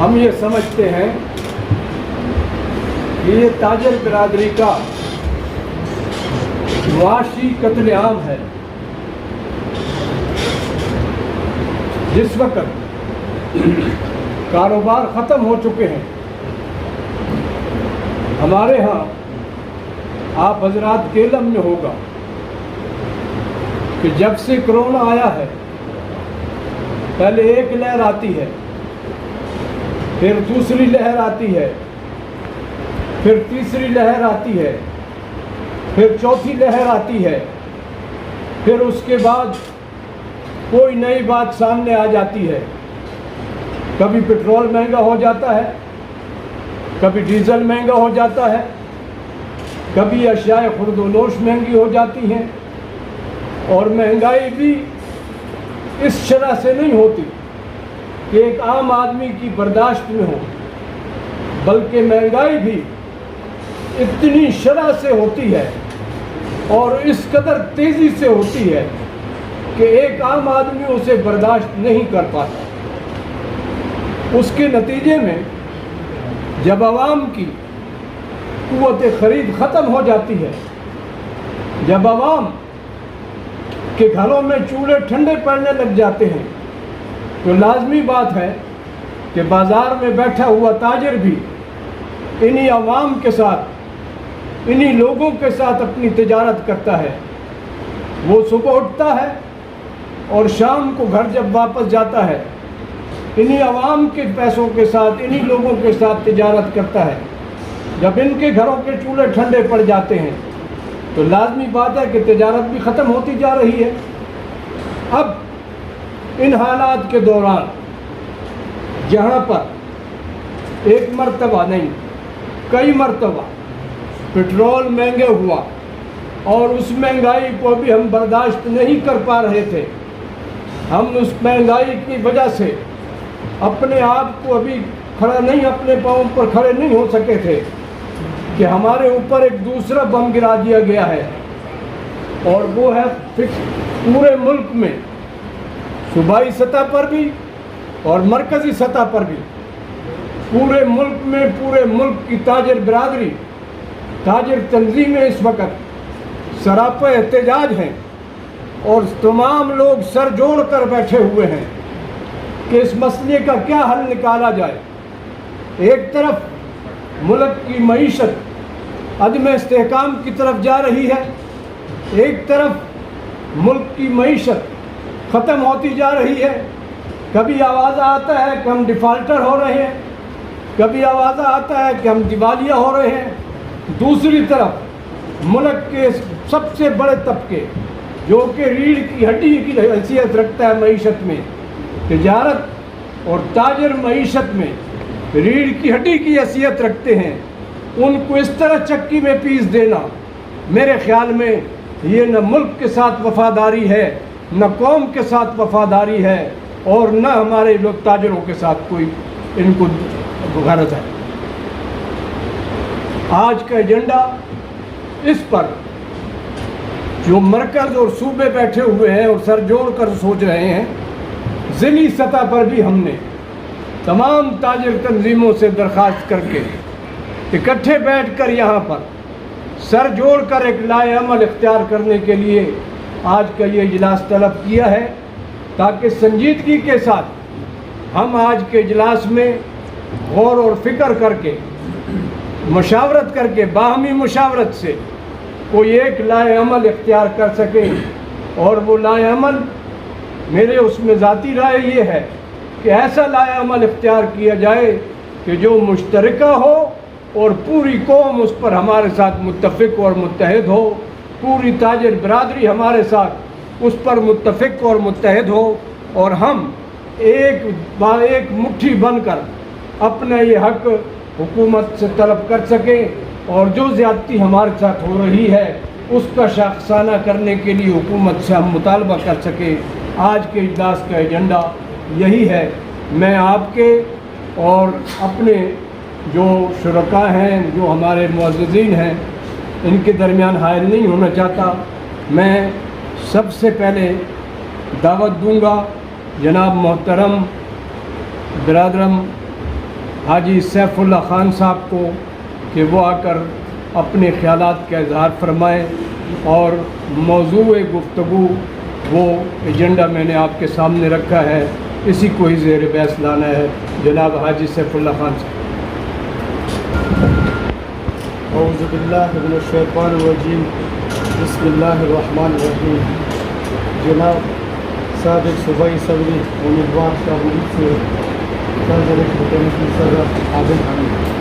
ہم یہ سمجھتے ہیں کہ یہ تاجر برادری کا معاشی قتل عام ہے. جس وقت کاروبار ختم ہو چکے ہیں، ہمارے ہاں آپ حضرات کے علم میں ہوگا کہ جب سے کرونا آیا ہے، پہلے ایک لہر آتی ہے، پھر دوسری لہر آتی ہے، پھر تیسری لہر آتی ہے، پھر چوتھی لہر آتی ہے، پھر اس کے بعد کوئی نئی بات سامنے آ جاتی ہے. کبھی پٹرول مہنگا ہو جاتا ہے، کبھی ڈیزل مہنگا ہو جاتا ہے، کبھی اشیاء خرد و نوش مہنگی ہو جاتی ہیں. اور مہنگائی بھی اس شرح سے نہیں ہوتی کہ ایک عام آدمی کی برداشت میں ہو، بلکہ مہنگائی بھی اتنی شرح سے ہوتی ہے اور اس قدر تیزی سے ہوتی ہے کہ ایک عام آدمی اسے برداشت نہیں کر پاتا. اس کے نتیجے میں جب عوام کی قوت خرید ختم ہو جاتی ہے، جب عوام کے گھروں میں چولہے ٹھنڈے پڑنے لگ جاتے ہیں، تو لازمی بات ہے کہ بازار میں بیٹھا ہوا تاجر بھی انہی عوام کے ساتھ، انہی لوگوں کے ساتھ اپنی تجارت کرتا ہے. وہ صبح اٹھتا ہے اور شام کو گھر جب واپس جاتا ہے، انہی عوام کے پیسوں کے ساتھ، انہی لوگوں کے ساتھ تجارت کرتا ہے. جب ان کے گھروں کے چولہے ٹھنڈے پڑ جاتے ہیں تو لازمی بات ہے کہ تجارت بھی ختم ہوتی جا رہی ہے. اب ان حالات کے دوران جہاں پر ایک مرتبہ نہیں، کئی مرتبہ پٹرول مہنگے ہوا اور اس مہنگائی کو بھی ہم برداشت نہیں کر پا رہے تھے، ہم اس مہنگائی کی وجہ سے اپنے آپ کو ابھی کھڑا نہیں، اپنے پاؤں پر کھڑے نہیں ہو سکے تھے کہ ہمارے اوپر ایک دوسرا بم گرا دیا گیا ہے. اور وہ ہے پورے ملک میں، صوبائی سطح پر بھی اور مرکزی سطح پر بھی، پورے ملک میں، پورے ملک کی تاجر برادری، تاجر تنظیمیں اس وقت سراپا احتجاج ہیں اور تمام لوگ سر جوڑ کر بیٹھے ہوئے ہیں کہ اس مسئلے کا کیا حل نکالا جائے. ایک طرف ملک کی معیشت عدم استحکام کی طرف جا رہی ہے، ایک طرف ملک کی معیشت ختم ہوتی جا رہی ہے. کبھی آواز آتا ہے کہ ہم ڈیفالٹر ہو رہے ہیں، کبھی آواز آتا ہے کہ ہم دیوالیہ ہو رہے ہیں. دوسری طرف ملک کے سب سے بڑے طبقے جو کہ ریڑھ کی ہڈی کی حیثیت رکھتا ہے معیشت میں، تجارت اور تاجر معیشت میں ریڑھ کی ہڈی کی حیثیت رکھتے ہیں، ان کو اس طرح چکی میں پیس دینا میرے خیال میں یہ نہ ملک کے ساتھ وفاداری ہے، نہ قوم کے ساتھ وفاداری ہے، اور نہ ہمارے لوگ تاجروں کے ساتھ کوئی ان کو غرض ہے. آج کا ایجنڈا اس پر جو مرکز اور صوبے بیٹھے ہوئے ہیں اور سر جوڑ کر سوچ رہے ہیں، ضلعی سطح پر بھی ہم نے تمام تاجر تنظیموں سے درخواست کر کے اکٹھے بیٹھ کر یہاں پر سر جوڑ کر ایک لائحہ عمل اختیار کرنے کے لیے آج کا یہ اجلاس طلب کیا ہے، تاکہ سنجیدگی کے ساتھ ہم آج کے اجلاس میں غور اور فکر کر کے، مشاورت کر کے، باہمی مشاورت سے کوئی ایک لائحہ عمل اختیار کر سکیں. اور وہ لائحہ عمل میرے اس میں ذاتی رائے یہ ہے کہ ایسا لائحہ عمل اختیار کیا جائے کہ جو مشترکہ ہو اور پوری قوم اس پر ہمارے ساتھ متفق اور متحد ہو، پوری تاجر برادری ہمارے ساتھ اس پر متفق اور متحد ہو، اور ہم ایک مٹھی بن کر اپنا یہ حق حکومت سے طلب کر سکیں، اور جو زیادتی ہمارے ساتھ ہو رہی ہے اس کا شاخسانہ کرنے کے لیے حکومت سے ہم مطالبہ کر سکیں. آج کے اجلاس کا ایجنڈا یہی ہے. میں آپ کے اور اپنے جو شرکاء ہیں، جو ہمارے معززین ہیں، ان کے درمیان حائل نہیں ہونا چاہتا. میں سب سے پہلے دعوت دوں گا جناب محترم برادرم حاجی سیف اللہ خان صاحب کو کہ وہ آ کر اپنے خیالات کا اظہار فرمائیں، اور موضوع گفتگو وہ ایجنڈا میں نے آپ کے سامنے رکھا ہے، اسی کو ہی زیر بحث لانا ہے۔ جناب حاجی سیف اللہ خان صاحب۔ اعوذ باللہ من الشیطان الرجیم، بسم اللہ الرحمن الرحیم۔ جناب سابق صوبائی صدری امیدوار شاہ مرید سے صدر عابد حمید۔